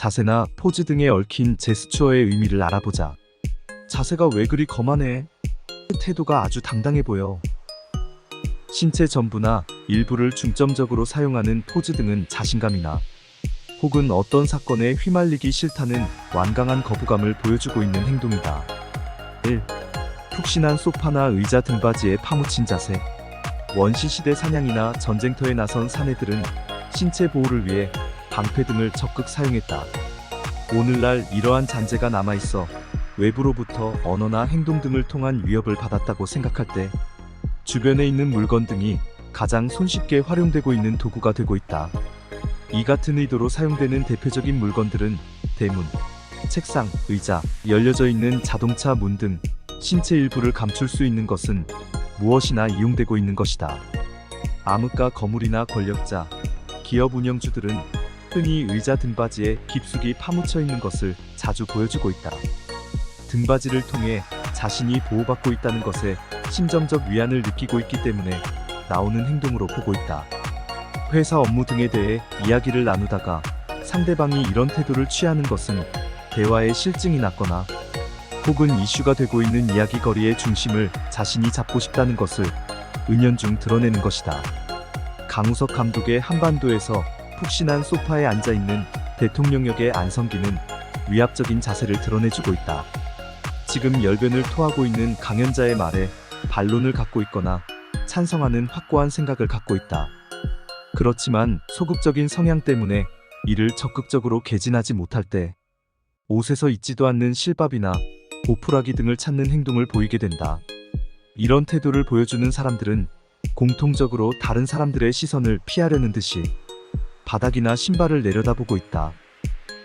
자세나 포즈 등에 얽힌 제스처의 의미를 알아보자. 자세가 왜 그리 거만해? 태도가 아주 당당해 보여. 신체 전부나 일부를 중점적으로 사용하는 포즈 등은 자신감이나 혹은 어떤 사건에 휘말리기 싫다는 완강한 거부감을 보여주고 있는 행동이다. 1. 푹신한 소파나 의자 등받이에 파묻힌 자세. 원시시대 사냥이나 전쟁터에 나선 사내들은 신체 보호를 위해 방패 등을 적극 사용했다. 오늘날 이러한 잔재가 남아있어 외부로부터 언어나 행동 등을 통한 위협을 받았다고 생각할 때 주변에 있는 물건 등이 가장 손쉽게 활용되고 있는 도구가 되고 있다. 이 같은 의도로 사용되는 대표적인 물건들은 대문, 책상, 의자, 열려져 있는 자동차 문 등 신체 일부를 감출 수 있는 것은 무엇이나 이용되고 있는 것이다. 암흑가 거물이나 권력자, 기업 운영주들은 흔히 의자 등받이에 깊숙이 파묻혀 있는 것을 자주 보여주고 있다. 등받이를 통해 자신이 보호받고 있다는 것에 심정적 위안을 느끼고 있기 때문에 나오는 행동으로 보고 있다. 회사 업무 등에 대해 이야기를 나누다가 상대방이 이런 태도를 취하는 것은 대화에 실증이 났거나 혹은 이슈가 되고 있는 이야기거리의 중심을 자신이 잡고 싶다는 것을 은연중 드러내는 것이다. 강우석 감독의 한반도에서 푹신한 소파에 앉아있는 대통령 역의 안성기는 위압적인 자세를 드러내주고 있다. 지금 열변을 토하고 있는 강연자의 말에 반론을 갖고 있거나 찬성하는 확고한 생각을 갖고 있다. 그렇지만 소극적인 성향 때문에 이를 적극적으로 개진하지 못할 때 옷에서 잊지도 않는 실밥이나 보풀하기 등을 찾는 행동을 보이게 된다. 이런 태도를 보여주는 사람들은 공통적으로 다른 사람들의 시선을 피하려는 듯이 바닥이나 신발을 내려다보고 있다.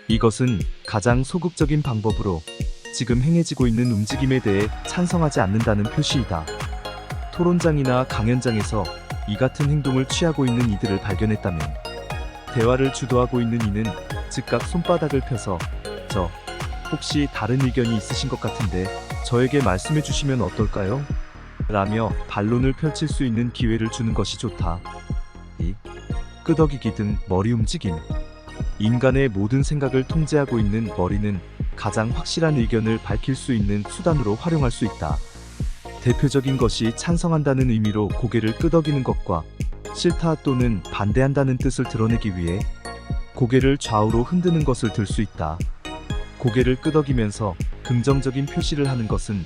이것은 가장 소극적인 방법으로 지금 행해지고 있는 움직임에 대해 찬성하지 않는다는 표시이다. 토론장이나 강연장에서 이 같은 행동을 취하고 있는 이들을 발견했다면 대화를 주도하고 있는 이는 즉각 손바닥을 펴서 "저 혹시 다른 의견이 있으신 것 같은데 저에게 말씀해 주시면 어떨까요? 라며 반론을 펼칠 수 있는 기회를 주는 것이 좋다. 2. 끄덕이기 등 머리 움직임. 인간의 모든 생각을 통제하고 있는 머리는 가장 확실한 의견을 밝힐 수 있는 수단으로 활용할 수 있다. 대표적인 것이 찬성한다는 의미로 고개를 끄덕이는 것과 싫다 또는 반대한다는 뜻을 드러내기 위해 고개를 좌우로 흔드는 것을 들 수 있다. 고개를 끄덕이면서 긍정적인 표시를 하는 것은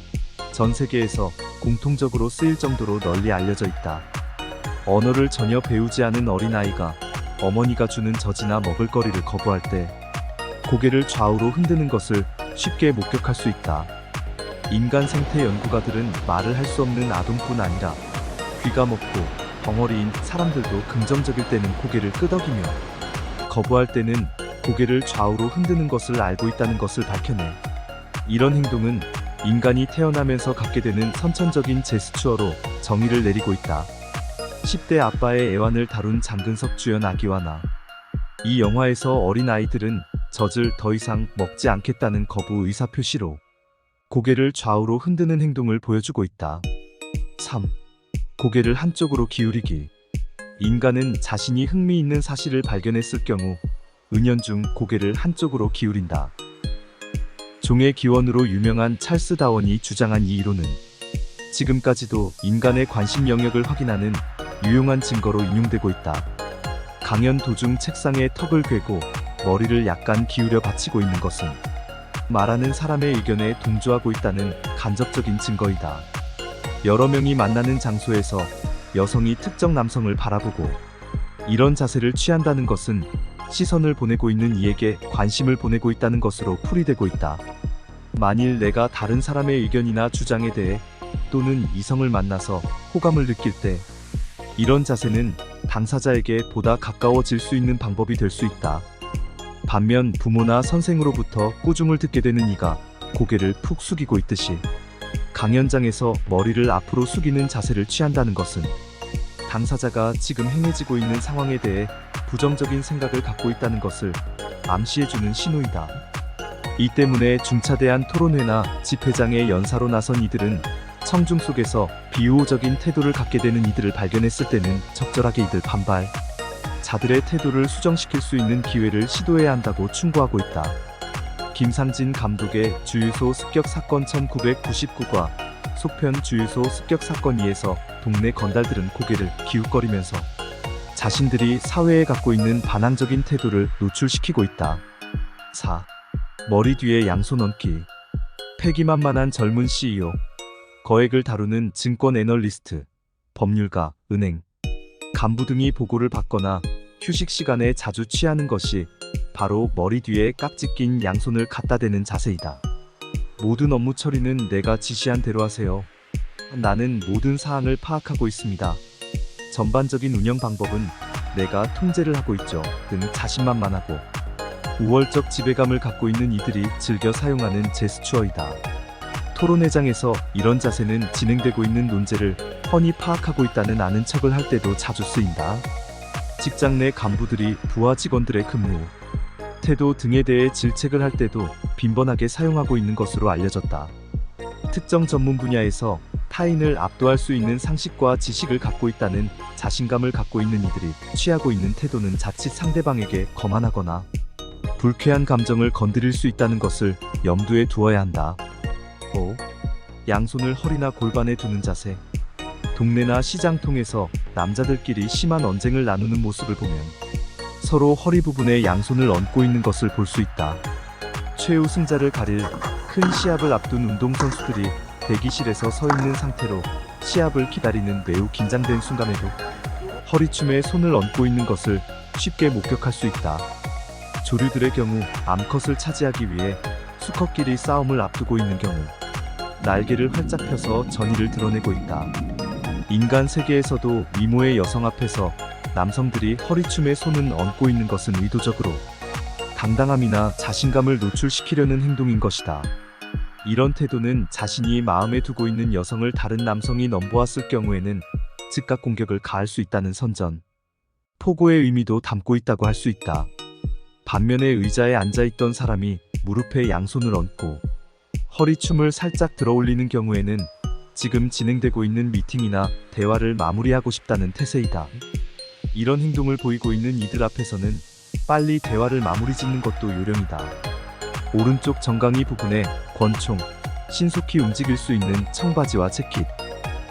전 세계에서 공통적으로 쓰일 정도로 널리 알려져 있다. 언어를 전혀 배우지 않은 어린아이가 어머니가 주는 젖이나 먹을거리를 거부할 때 고개를 좌우로 흔드는 것을 쉽게 목격할 수 있다. 인간 생태 연구가들은 말을 할 수 없는 아동뿐 아니라 귀가 먹고 덩어리인 사람들도 긍정적일 때는 고개를 끄덕이며 거부할 때는 고개를 좌우로 흔드는 것을 알고 있다는 것을 밝혀내. 이런 행동은 인간이 태어나면서 갖게 되는 선천적인 제스처로 정의를 내리고 있다. 10대 아빠의 애완을 다룬 장근석 주연 아기와 나. 이 영화에서 어린 아이들은 젖을 더 이상 먹지 않겠다는 거부 의사표시로 고개를 좌우로 흔드는 행동을 보여주고 있다. 3. 고개를 한쪽으로 기울이기. 인간은 자신이 흥미있는 사실을 발견했을 경우 은연중 고개를 한쪽으로 기울인다. 종의 기원으로 유명한 찰스 다원이 주장한 이 이론은 지금까지도 인간의 관심 영역을 확인하는 유용한 증거로 인용되고 있다. 강연 도중 책상에 턱을 괴고 머리를 약간 기울여 받치고 있는 것은 말하는 사람의 의견에 동조하고 있다는 간접적인 증거이다. 여러 명이 만나는 장소에서 여성이 특정 남성을 바라보고 이런 자세를 취한다는 것은 시선을 보내고 있는 이에게 관심을 보내고 있다는 것으로 풀이되고 있다. 만일 내가 다른 사람의 의견이나 주장에 대해 또는 이성을 만나서 호감을 느낄 때 이런 자세는 당사자에게 보다 가까워질 수 있는 방법이 될 수 있다. 반면 부모나 선생으로부터 꾸중을 듣게 되는 이가 고개를 푹 숙이고 있듯이 강연장에서 머리를 앞으로 숙이는 자세를 취한다는 것은 당사자가 지금 행해지고 있는 상황에 대해 부정적인 생각을 갖고 있다는 것을 암시해주는 신호이다. 이 때문에 중차대한 토론회나 집회장의 연사로 나선 이들은 청중 속에서 비우호적인 태도를 갖게 되는 이들을 발견했을 때는 적절하게 이들 반발, 자들의 태도를 수정시킬 수 있는 기회를 시도해야 한다고 충고하고 있다. 김상진 감독의 주유소 습격 사건 1999과 속편 주유소 습격 사건 2에서 동네 건달들은 고개를 기웃거리면서 자신들이 사회에 갖고 있는 반항적인 태도를 노출시키고 있다. 4. 머리 뒤에 양손 얹기. 패기만만한 젊은 CEO. 거액을 다루는 증권 애널리스트, 법률가, 은행, 간부 등이 보고를 받거나 휴식 시간에 자주 취하는 것이 바로 머리 뒤에 깍지 낀 양손을 갖다 대는 자세이다. 모든 업무 처리는 내가 지시한 대로 하세요. 나는 모든 사항을 파악하고 있습니다. 전반적인 운영 방법은 내가 통제를 하고 있죠. 등 자신만만하고 우월적 지배감을 갖고 있는 이들이 즐겨 사용하는 제스처이다. 토론회장에서 이런 자세는 진행되고 있는 논제를 훤히 파악하고 있다는 아는 척을 할 때도 자주 쓰인다. 직장 내 간부들이 부하 직원들의 근무, 태도 등에 대해 질책을 할 때도 빈번하게 사용하고 있는 것으로 알려졌다. 특정 전문 분야에서 타인을 압도할 수 있는 상식과 지식을 갖고 있다는 자신감을 갖고 있는 이들이 취하고 있는 태도는 자칫 상대방에게 거만하거나 불쾌한 감정을 건드릴 수 있다는 것을 염두에 두어야 한다. 5. 양손을 허리나 골반에 두는 자세. 동네나 시장통에서 남자들끼리 심한 언쟁을 나누는 모습을 보면 서로 허리 부분에 양손을 얹고 있는 것을 볼 수 있다. 최후 승자를 가릴 큰 시합을 앞둔 운동선수들이 대기실에서 서 있는 상태로 시합을 기다리는 매우 긴장된 순간에도 허리춤에 손을 얹고 있는 것을 쉽게 목격할 수 있다. 조류들의 경우 암컷을 차지하기 위해 수컷끼리 싸움을 앞두고 있는 경우 날개를 활짝 펴서 전의를 드러내고 있다. 인간 세계에서도 미모의 여성 앞에서 남성들이 허리춤에 손을 얹고 있는 것은 의도적으로 당당함이나 자신감을 노출시키려는 행동인 것이다. 이런 태도는 자신이 마음에 두고 있는 여성을 다른 남성이 넘보았을 경우에는 즉각 공격을 가할 수 있다는 선전, 포고의 의미도 담고 있다고 할 수 있다. 반면에 의자에 앉아있던 사람이 무릎에 양손을 얹고 허리춤을 살짝 들어올리는 경우에는 지금 진행되고 있는 미팅이나 대화를 마무리하고 싶다는 태세이다. 이런 행동을 보이고 있는 이들 앞에서는 빨리 대화를 마무리 짓는 것도 요령이다. 오른쪽 정강이 부분에 권총, 신속히 움직일 수 있는 청바지와 재킷,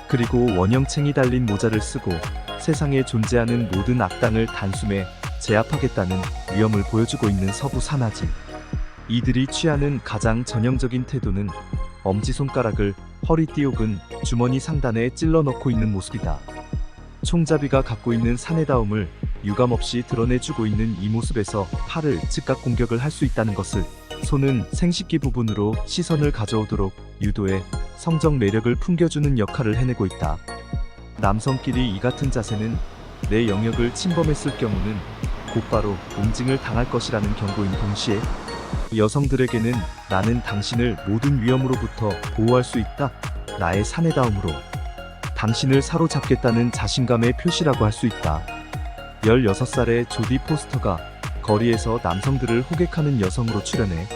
그리고 원형챙이 달린 모자를 쓰고 세상에 존재하는 모든 악당을 단숨에 제압하겠다는 위엄을 보여주고 있는 서부 산하지. 이들이 취하는 가장 전형적인 태도는 엄지손가락을 허리띠 혹은 주머니 상단에 찔러 넣고 있는 모습이다. 총잡이가 갖고 있는 사내다움을 유감없이 드러내주고 있는 이 모습에서 팔을 즉각 공격을 할 수 있다는 것을, 손은 생식기 부분으로 시선을 가져오도록 유도해 성적 매력을 풍겨주는 역할을 해내고 있다. 남성끼리 이 같은 자세는 내 영역을 침범했을 경우는 곧바로 응징을 당할 것이라는 경고인 동시에 여성들에게는 나는 당신을 모든 위험으로부터 보호할 수 있다, 나의 사내다움으로 당신을 사로잡겠다는 자신감의 표시라고 할 수 있다. 16살의 조디 포스터가 거리에서 남성들을 호객하는 여성으로 출연해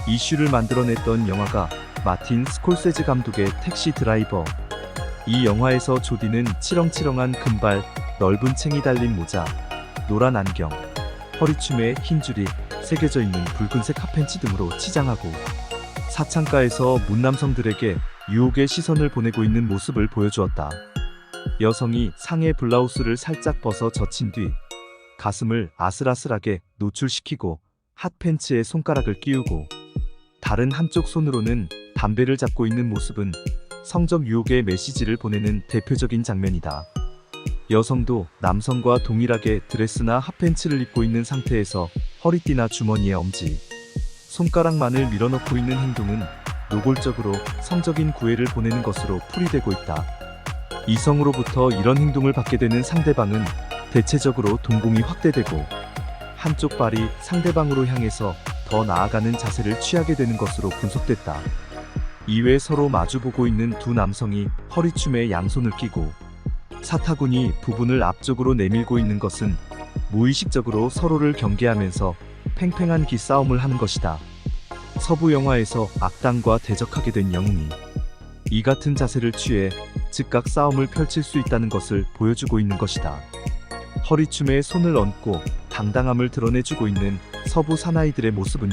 이슈를 만들어냈던 영화가 마틴 스콜세지 감독의 택시 드라이버. 이 영화에서 조디는 치렁치렁한 금발, 넓은 챙이 달린 모자, 노란 안경, 허리춤에 흰 줄이 새겨져 있는 붉은색 핫팬츠 등으로 치장하고 사창가에서 문남성들에게 유혹의 시선을 보내고 있는 모습을 보여주었다. 여성이 상의 블라우스를 살짝 벗어 젖힌 뒤 가슴을 아슬아슬하게 노출시키고 핫팬츠에 손가락을 끼우고 다른 한쪽 손으로는 담배를 잡고 있는 모습은 성적 유혹의 메시지를 보내는 대표적인 장면이다. 여성도 남성과 동일하게 드레스나 핫팬츠를 입고 있는 상태에서 허리띠나 주머니에 엄지, 손가락만을 밀어넣고 있는 행동은 노골적으로 성적인 구애를 보내는 것으로 풀이되고 있다. 이성으로부터 이런 행동을 받게 되는 상대방은 대체적으로 동공이 확대되고 한쪽 발이 상대방으로 향해서 더 나아가는 자세를 취하게 되는 것으로 분석됐다. 이외 서로 마주보고 있는 두 남성이 허리춤에 양손을 끼고 사타구니 부분을 앞쪽으로 내밀고 있는 것은 무의식적으로 서로를 경계하면서 팽팽한 기싸움을 하는 것이다. 서부 영화에서 악당과 대적하게 된 영웅이 이 같은 자세를 취해 즉각 싸움을 펼칠 수 있다는 것을 보여주고 있는 것이다. 허리춤에 손을 얹고 당당함을 드러내주고 있는 서부 사나이들의 모습은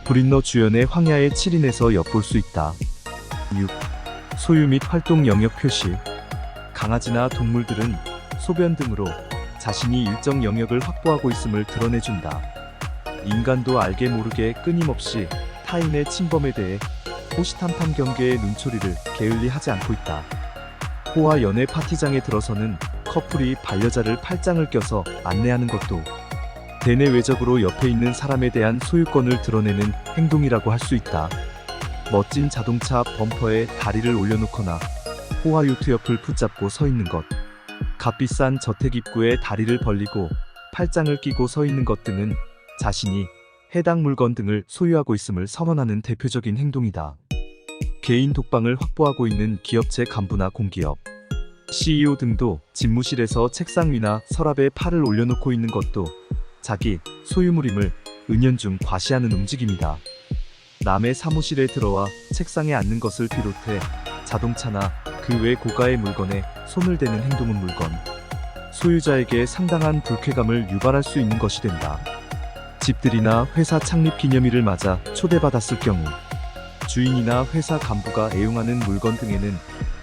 브린너 주연의 황야의 7인에서 엿볼 수 있다. 6. 소유 및 활동 영역 표시. 강아지나 동물들은 소변 등으로 자신이 일정 영역을 확보하고 있음을 드러내준다. 인간도 알게 모르게 끊임없이 타인의 침범에 대해 호시탐탐 경계의 눈초리를 게을리 하지 않고 있다. 호화 연애 파티장에 들어서는 커플이 반려자를 팔짱을 껴서 안내하는 것도 대내외적으로 옆에 있는 사람에 대한 소유권을 드러내는 행동이라고 할 수 있다. 멋진 자동차 범퍼에 다리를 올려놓거나 호화 요트 옆을 붙잡고 서 있는 것, 값비싼 저택 입구에 다리를 벌리고 팔짱을 끼고 서 있는 것 등은 자신이 해당 물건 등을 소유하고 있음을 선언하는 대표적인 행동이다. 개인 독방을 확보하고 있는 기업체 간부나 공기업, CEO 등도 집무실에서 책상 위나 서랍에 팔을 올려놓고 있는 것도 자기 소유물임을 은연중 과시하는 움직임이다. 남의 사무실에 들어와 책상에 앉는 것을 비롯해 자동차나 그 외 고가의 물건에 손을 대는 행동은 물건 소유자에게 상당한 불쾌감을 유발할 수 있는 것이 된다. 집들이나 회사 창립 기념일을 맞아 초대받았을 경우 주인이나 회사 간부가 애용하는 물건 등에는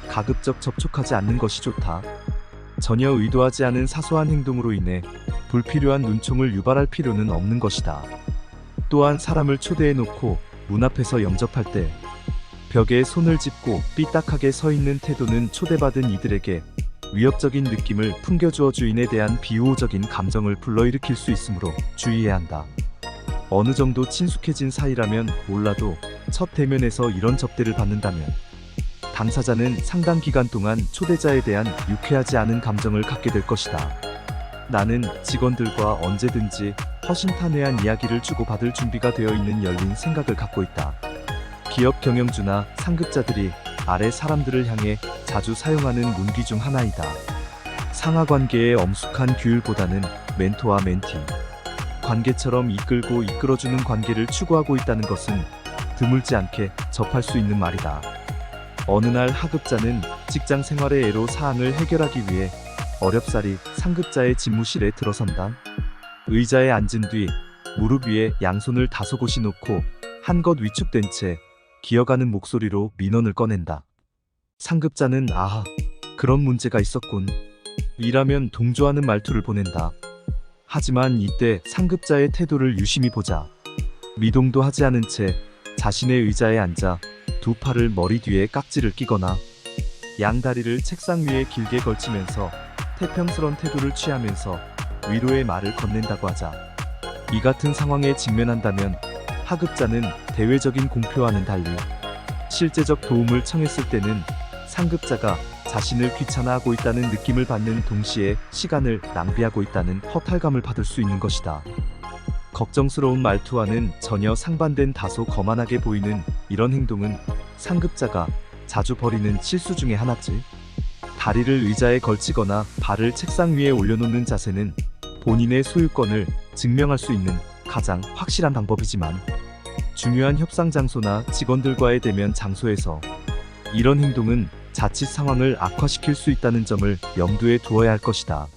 가급적 접촉하지 않는 것이 좋다. 전혀 의도하지 않은 사소한 행동으로 인해 불필요한 눈총을 유발할 필요는 없는 것이다. 또한 사람을 초대해놓고 문 앞에서 영접할 때 벽에 손을 짚고 삐딱하게 서 있는 태도는 초대받은 이들에게 위협적인 느낌을 풍겨주어 주인에 대한 비호적인 감정을 불러일으킬 수 있으므로 주의해야 한다. 어느 정도 친숙해진 사이라면 몰라도 첫 대면에서 이런 접대를 받는다면 당사자는 상당 기간 동안 초대자에 대한 유쾌하지 않은 감정을 갖게 될 것이다. 나는 직원들과 언제든지 허심탄회한 이야기를 주고받을 준비가 되어 있는 열린 생각을 갖고 있다. 기업 경영주나 상급자들이 아래 사람들을 향해 자주 사용하는 문귀 중 하나이다. 상하관계의 엄숙한 규율보다는 멘토와 멘티 관계처럼 이끌고 이끌어주는 관계를 추구하고 있다는 것은 드물지 않게 접할 수 있는 말이다. 어느 날 하급자는 직장 생활의 애로 사항을 해결하기 위해 어렵사리 상급자의 집무실에 들어선다. 의자에 앉은 뒤 무릎 위에 양손을 다소곳이 놓고 한껏 위축된 채 기어가는 목소리로 민원을 꺼낸다. 상급자는 아하, 그런 문제가 있었군. 이라면 동조하는 말투를 보낸다. 하지만 이때 상급자의 태도를 유심히 보자 미동도 하지 않은 채 자신의 의자에 앉아 두 팔을 머리 뒤에 깍지를 끼거나 양다리를 책상 위에 길게 걸치면서 태평스런 태도를 취하면서 위로의 말을 건넨다고 하자 이 같은 상황에 직면한다면 하급자는 대외적인 공표와는 달리 실제적 도움을 청했을 때는 상급자가 자신을 귀찮아하고 있다는 느낌을 받는 동시에 시간을 낭비하고 있다는 허탈감을 받을 수 있는 것이다. 걱정스러운 말투와는 전혀 상반된 다소 거만하게 보이는 이런 행동은 상급자가 자주 벌이는 실수 중에 하나지. 다리를 의자에 걸치거나 발을 책상 위에 올려놓는 자세는 본인의 소유권을 증명할 수 있는 가장 확실한 방법이지만 중요한 협상 장소나 직원들과의 대면 장소에서 이런 행동은 자칫 상황을 악화시킬 수 있다는 점을 염두에 두어야 할 것이다.